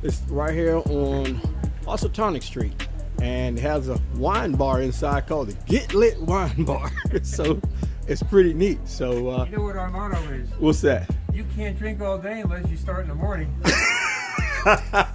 It's right here on Housatonic Street, and it has a wine bar inside called the Get Lit Wine Bar. So it's pretty neat. So you know what our motto is? What's that? You can't drink all day unless you start in the morning.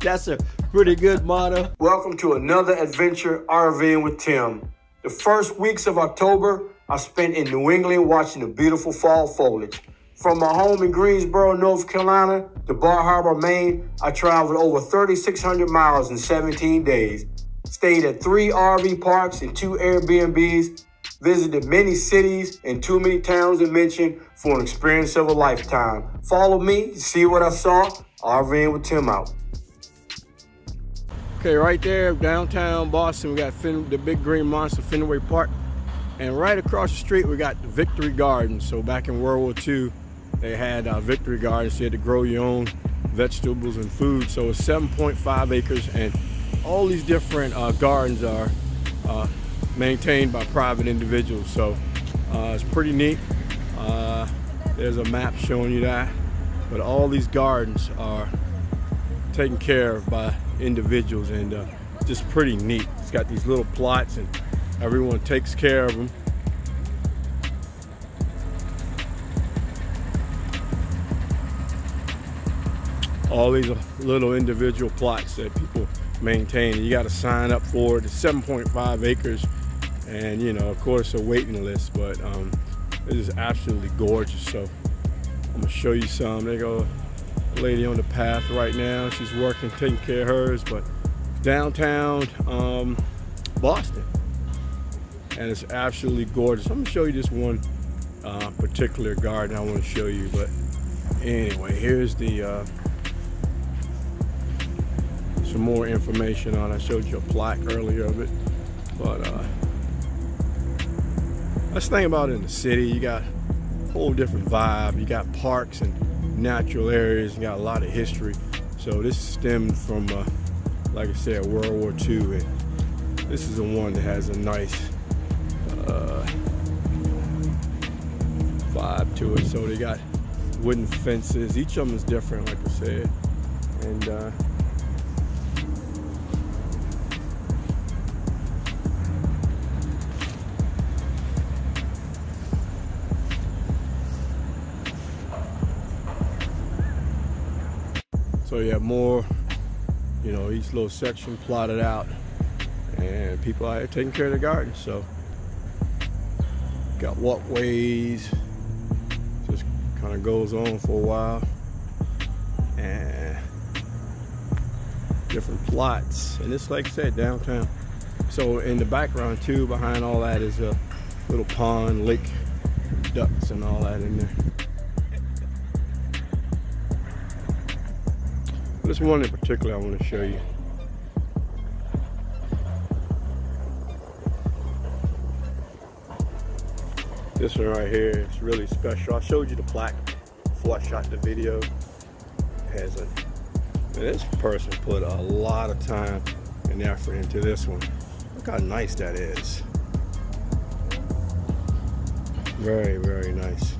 That's a pretty good motto. Welcome to another adventure RVing with Tim. The first weeks of October I spent in New England watching the beautiful fall foliage. From my home in Greensboro, North Carolina to Bar Harbor, Maine, I traveled over 3,600 miles in 17 days. Stayed at 3 RV parks and 2 Airbnbs. Visited many cities and too many towns to mention for an experience of a lifetime. Follow me to see what I saw. RVing with Tim out. Okay, right there, downtown Boston, we got the big green monster, Fenway Park. And right across the street, we got the Victory Gardens. So back in World War II, they had Victory Gardens. You had to grow your own vegetables and food. So it's 7.5 acres, and all these different gardens are maintained by private individuals. So it's pretty neat. There's a map showing you that. But all these gardens are taken care of by individuals, and just pretty neat. It's got these little plots and everyone takes care of them. All these little individual plots that people maintain. You got to sign up for it. It's 7.5 acres, and you know, of course, a waiting list. But it is absolutely gorgeous. So I'm gonna show you some. There go a lady on the path right now. She's working, taking care of hers. But downtown Boston, and it's absolutely gorgeous. I'm gonna show you this one particular garden I want to show you. But anyway, here's the some more information on it. I showed you a plaque earlier of it, but let's think about it in the city. You got a whole different vibe. You got parks and natural areas. You got a lot of history. So this stemmed from, like I said, World War II, and this is the one that has a nice vibe to it. So they got wooden fences. Each of them is different, like I said, and so you have more, you know, each little section plotted out, and people out here taking care of the garden. So got walkways, just kind of goes on for a while, and different plots. And it's, like I said, downtown. So in the background too, behind all that, is a little pond, lake, ducks and all that in there. This one in particular I want to show you. This one right here is really special. I showed you the plaque before I shot the video. It has a, and this person put a lot of time and effort into this one. Look how nice that is. Very, very nice.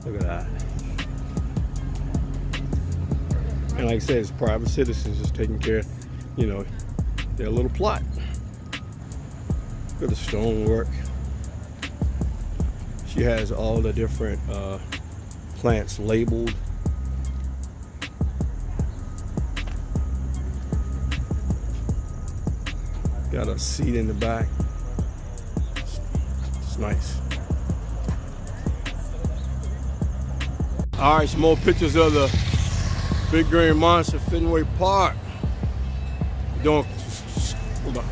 Look at that. And like I said, it's private citizens just taking care of, you know, their little plot. Look at the stonework. She has all the different plants labeled. Got a seat in the back. It's nice. All right, some more pictures of the Big Green Monster, Fenway Park. Doing, hold on.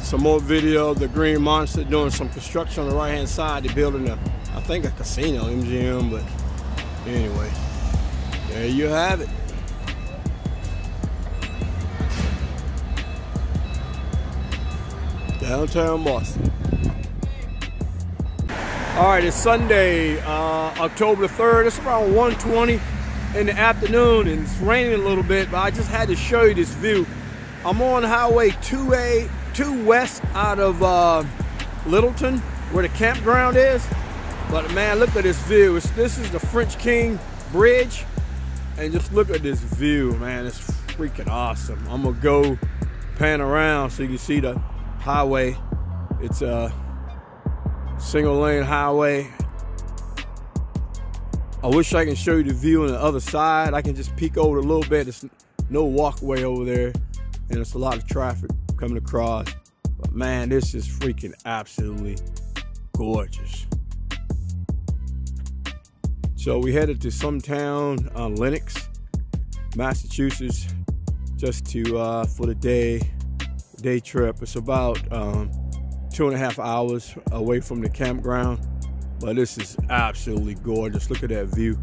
Some more video of the Green Monster doing some construction on the right hand side. They're building a, I think, a casino, MGM, but anyway, there you have it. Downtown Boston. All right, it's Sunday, October 3rd. It's around 1:20 in the afternoon, and it's raining a little bit, but I just had to show you this view. I'm on Highway 2 west out of Littleton, where the campground is. But man, look at this view. This is the French King Bridge, And just look at this view, man. It's freaking awesome. I'm gonna go pan around so you can see the highway. It's a single lane highway. I wish I can show you the view on the other side. I can just peek over a little bit. There's no walkway over there, and it's a lot of traffic coming across. But man, this is freaking absolutely gorgeous. So we headed to some town, Lennox, Massachusetts, just to for the day trip. It's about 2.5 hours away from the campground, but this is absolutely gorgeous. Look at that view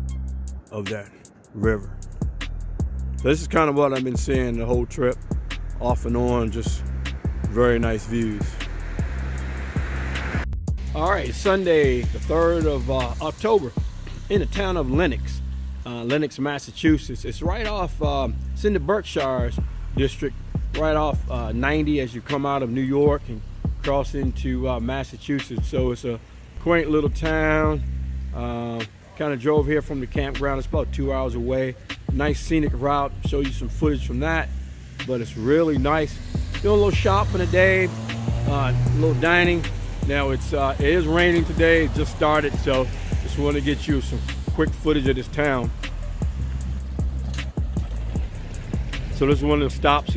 of that river. So this is kind of what I've been seeing the whole trip, off and on, just very nice views. All right, Sunday, the 3rd of October, in the town of Lenox, Massachusetts. It's right off, it's in the Berkshires district, right off 90 as you come out of New York and cross into Massachusetts. So it's a quaint little town. Kind of drove here from the campground. It's about 2 hours away. Nice scenic route. Show you some footage from that, but it's really nice. Doing a little shopping today, a little dining. Now it is raining today. It just started, so just want to get you some quick footage of this town. So this is one of the stops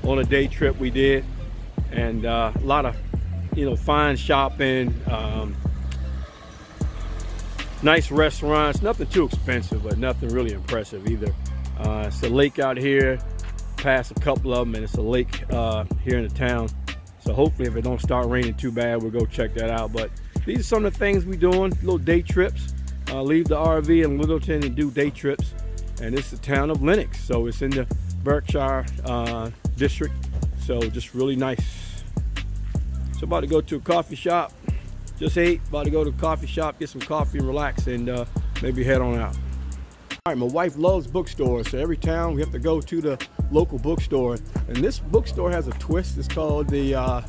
on a day trip we did, and a lot of, you know, fine shopping, nice restaurants. Nothing too expensive, but nothing really impressive either. It's a lake out here, past a couple of them, and it's a lake here in the town. So hopefully, if it don't start raining too bad, we'll go check that out. But these are some of the things we doing, little day trips. Leave the RV in Littleton and do day trips. And it's the town of Lennox, so it's in the Berkshire district. So just really nice. So about to go to a coffee shop. Just ate, about to go to a coffee shop, get some coffee and relax, and maybe head on out. All right, my wife loves bookstores, so every town we have to go to the local bookstore. And this bookstore has a twist. It's called the,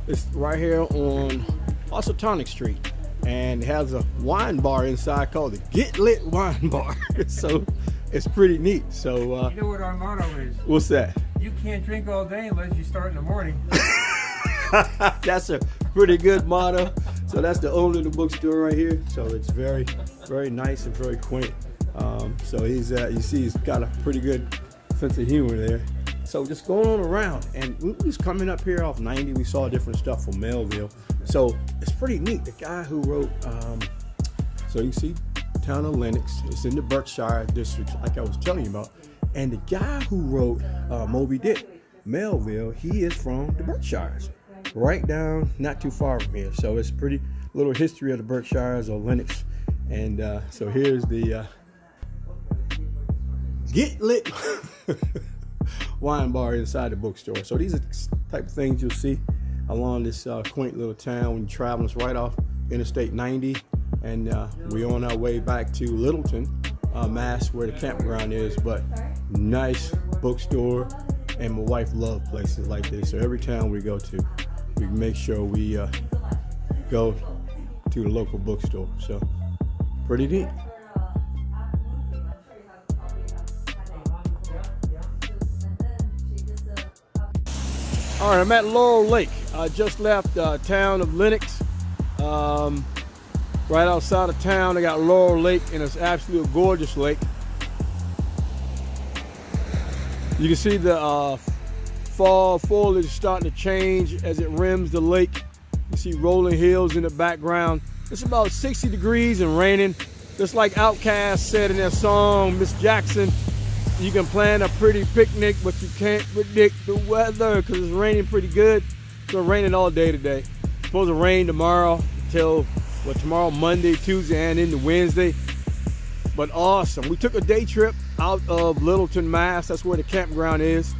it's right here on Housatonic Street. And it has a wine bar inside called the Get Lit Wine Bar. So it's pretty neat. So you know what our motto is? What's that? You can't drink all day unless you start in the morning. That's a pretty good motto. So that's the owner of the bookstore right here. So it's very, very nice and very quaint. So he's, you see, he's got a pretty good sense of humor there. So just going on around, and we was coming up here off 90. We saw different stuff from Melville. So it's pretty neat. The guy who wrote, so you see, town of Lennox. It's in the Berkshire district, like I was telling you about. And the guy who wrote Moby Dick, Melville, he is from the Berkshires, right down, not too far from here. So it's pretty little history of the Berkshires or Lennox. And so here's the Get Lit wine bar inside the bookstore. So these are the type of things you'll see along this quaint little town when you're traveling. It's right off Interstate 90, and we're on our way back to Littleton, Mass, where the campground is. But nice bookstore, and my wife loves places like this. So every town we go to, we make sure we go to the local bookstore. So pretty neat. All right, I'm at Laurel Lake. I just left town of Lennox. Right outside of town, they got Laurel Lake, and it's absolutely a gorgeous lake. You can see the fall foliage starting to change as it rims the lake. You see rolling hills in the background. It's about 60 degrees and raining. Just like Outkast said in their song, Miss Jackson, you can plan a pretty picnic, but you can't predict the weather because it's raining pretty good. It's raining all day today. It's supposed to rain tomorrow till, well, tomorrow, Monday, Tuesday, and into Wednesday. But awesome. We took a day trip out of Littleton, Mass. That's where the campground is.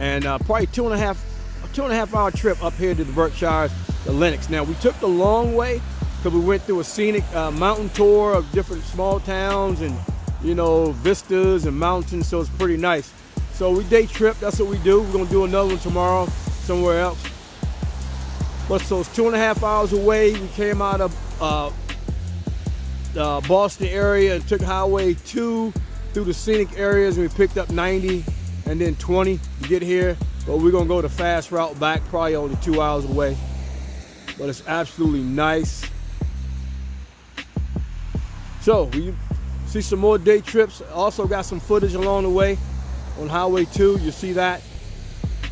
And probably a two and a half hour trip up here to the Berkshires, to Lennox. Now, we took the long way because we went through a scenic mountain tour of different small towns and, you know, vistas and mountains, so it's pretty nice. So we day trip, that's what we do. We're gonna do another one tomorrow somewhere else. But so it's 2.5 hours away. We came out of the Boston area and took Highway 2 through through the scenic areas. We picked up 90 and then 20 to get here, but we're gonna go the fast route back, probably only 2 hours away. But it's absolutely nice. So we see some more day trips. Also got some footage along the way on Highway 2. You see that.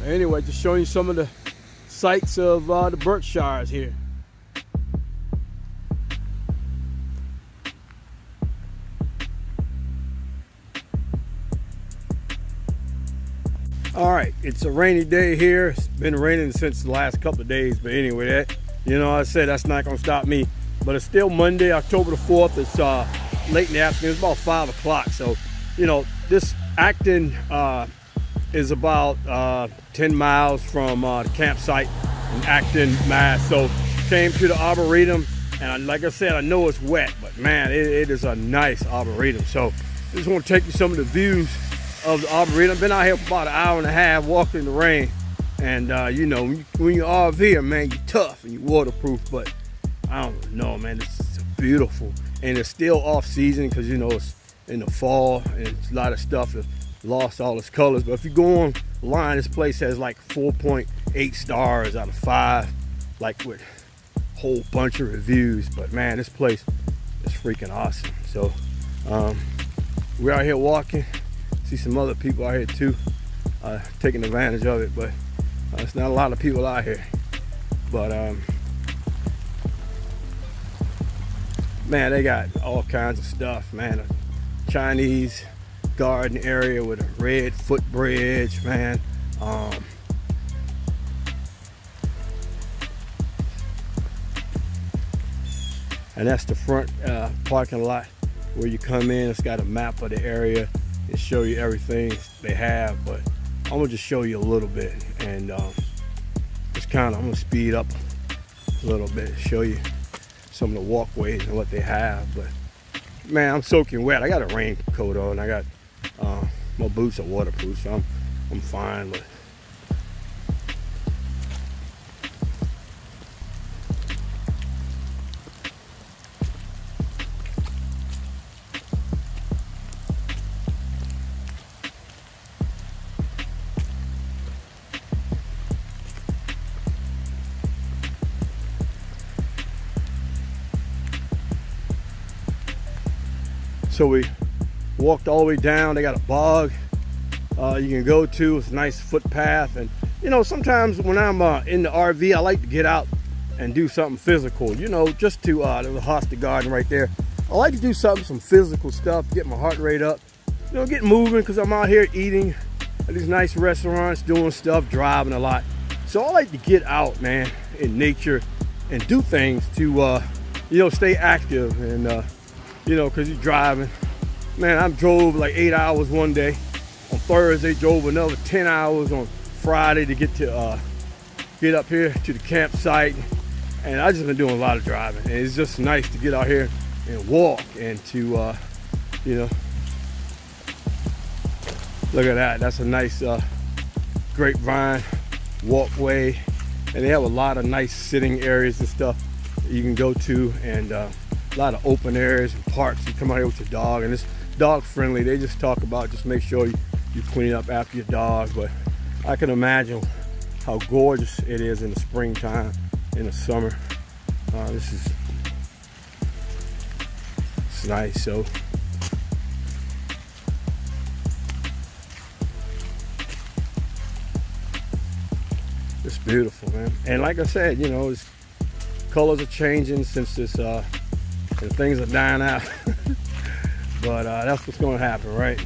Anyway, just showing you some of the sights of the Berkshires here. All right, it's a rainy day here. It's been raining since the last couple of days, but anyway, that, you know, I said that's not gonna stop me. But it's still Monday, October the 4th. It's late in the afternoon. It's about 5 o'clock. So, you know, this Acton is about 10 miles from the campsite in Acton, Mass. So came to the Arboretum, and like I said, I know it's wet, but man, it is a nice Arboretum. So I just want to take you some of the views of the Arboretum. I've been out here for about an hour and a half walking in the rain, and you know, when you're RV, man, you're tough and you're waterproof, but I don't know, man, it's beautiful. And it's still off season because, you know, it's in the fall and a lot of stuff has lost all its colors. But if you go online, this place has like 4.8 stars out of 5, like with a whole bunch of reviews. But man, this place is freaking awesome. So we're out here walking. See some other people out here too, taking advantage of it, but it's not a lot of people out here. But man, they got all kinds of stuff, man. A Chinese garden area with a red footbridge, man. And that's the front parking lot where you come in. It's got a map of the area and show you everything they have, but I'm gonna just show you a little bit, and just kind of, I'm gonna speed up a little bit, show you some of the walkways and what they have. But man, I'm soaking wet. I got a raincoat on. I got my boots are waterproof, so I'm fine. But so we walked all the way down. They got a bog you can go to. It's a nice footpath. And you know, sometimes when I'm in the RV, I like to get out and do something physical, you know, just to there's a hosted garden right there. I like to do some physical stuff, get my heart rate up, you know, get moving, because I'm out here eating at these nice restaurants, doing stuff, driving a lot. So I like to get out, man, in nature and do things to you know, stay active. And you know, because you're driving. Man, I drove like 8 hours one day. On Thursday, drove another 10 hours on Friday to get up here to the campsite. And I just been doing a lot of driving. And it's just nice to get out here and walk and to, you know, look at that. That's a nice grapevine walkway. And they have a lot of nice sitting areas and stuff that you can go to, and a lot of open areas and parks. You come out here with your dog, and it's dog friendly. They just talk about just make sure you clean up after your dog. But I can imagine how gorgeous it is in the springtime, in the summer. It's nice. So it's beautiful, man. And like I said, you know, it's, colors are changing since this and things are dying out. But that's what's going to happen, right?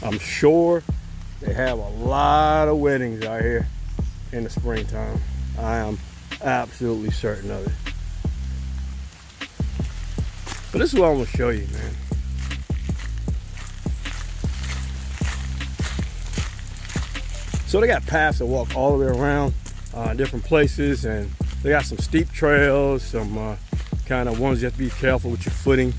I'm sure they have a lot of weddings out here in the springtime. I am absolutely certain of it. But this is what I'm going to show you, man. So they got paths that walk all the way around different places, and they got some steep trails, some kind of ones you have to be careful with your footing.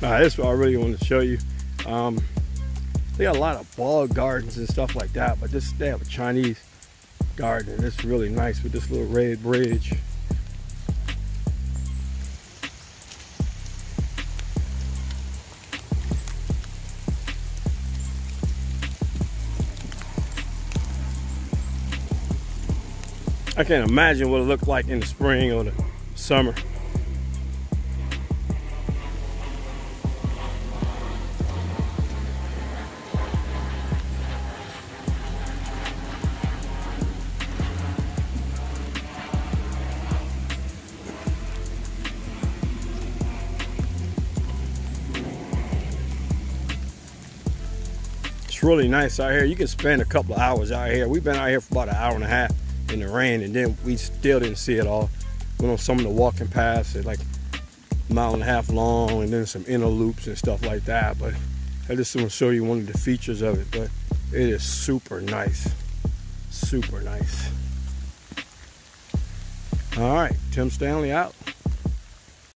This is what I really wanted to show you. They got a lot of bog gardens and stuff like that, but they have a Chinese garden, and it's really nice with this little red bridge. I can't imagine what it looked like in the spring or the summer. It's really nice out here. You can spend a couple of hours out here. We've been out here for about an hour and a half in the rain, and then we still didn't see it all. Went on some of the walking paths, they're like a mile and a half long, and then some inner loops and stuff like that. But I just want to show you one of the features of it. But it is super nice, super nice. All right, Tim Stanley out.